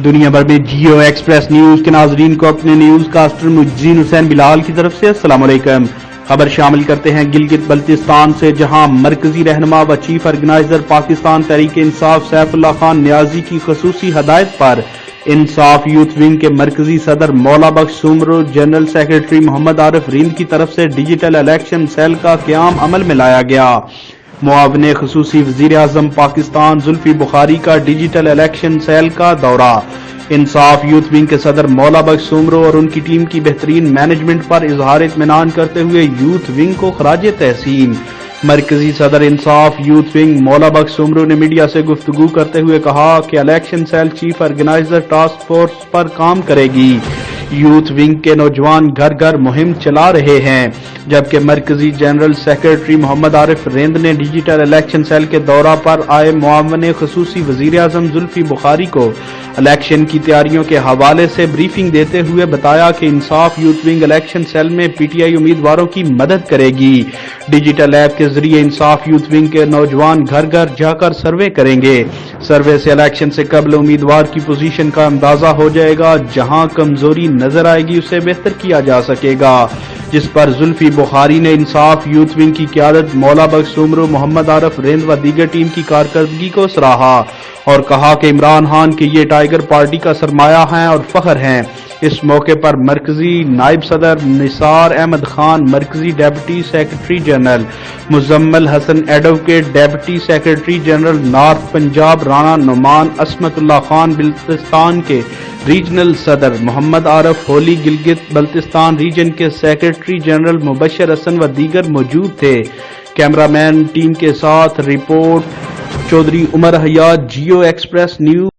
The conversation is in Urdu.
دنیا بھر میں جیو ایکسپریس نیوز کے ناظرین کو اپنے نیوز کاسٹر مجزین حسین بلال کی طرف سے السلام علیکم۔ خبر شامل کرتے ہیں گلگت بلتستان سے، جہاں مرکزی رہنما و چیف آرگنائزر پاکستان تحریک انصاف سیف اللہ خان نیازی کی خصوصی ہدایت پر انصاف یوتھ ونگ کے مرکزی صدر مولا بخش سومرو، جنرل سیکرٹری محمد عارف رند کی طرف سے ڈیجیٹل الیکشن سیل کا قیام عمل میں لایا گیا۔ معاون خصوصی وزیر اعظم پاکستان زلفی بخاری کا ڈیجیٹل الیکشن سیل کا دورہ۔ انصاف یوتھ ونگ کے صدر مولا بخش سومرو اور ان کی ٹیم کی بہترین مینجمنٹ پر اظہار اطمینان کرتے ہوئے یوتھ ونگ کو خراج تحسین۔ مرکزی صدر انصاف یوتھ ونگ مولا بخش سومرو نے میڈیا سے گفتگو کرتے ہوئے کہا کہ election cell chief organiser task force پر کام کرے گی۔ یوتھ ونگ کے نوجوان گھر گھر مہم چلا رہے ہیں، جبکہ مرکزی جنرل سیکرٹری محمد عارف رند نے ڈیجیٹل الیکشن سیل کے دورہ پر آئے معاون خصوصی وزیر اعظم زلفی بخاری کو الیکشن کی تیاریوں کے حوالے سے بریفنگ دیتے ہوئے بتایا کہ انصاف یوتھ ونگ الیکشن سیل میں پی ٹی آئی امیدواروں کی مدد کرے گی۔ ڈیجیٹل ایپ کے ذریعے انصاف یوتھ ونگ کے نوجوان گھر گھر جا کر سروے کریں گے۔ سروے سے الیکشن سے قبل امیدوار کی پوزیشن کا اندازہ ہو جائے گا، جہاں کمزوری نظر آئے گی اسے بہتر کیا جا سکے گا، جس پر زلفی بخاری نے انصاف یوتھ ونگ کی قیادت مولا بخش سومرو، محمد عارف رند و دیگر ٹیم کی کارکردگی کو سراہا اور کہا کہ عمران خان کے یہ ٹائیگر پارٹی کا سرمایہ ہیں اور فخر ہیں۔ اس موقع پر مرکزی نائب صدر نثار احمد خان، مرکزی deputy secretary general Muzammil Hassan, advocate deputy secretary general north Punjab Rana Noman, Ismat Ullah Khan Baltistan کے ریجنل صدر محمد عارف ہولی، گلگت بلتستان ریجن کے سیکرٹری جنرل مبشر حسن و دیگر موجود تھے۔ کیمرہ مین ٹیم کے ساتھ رپورٹ چودھری عمر حیات، جیو ایکسپریس نیوز۔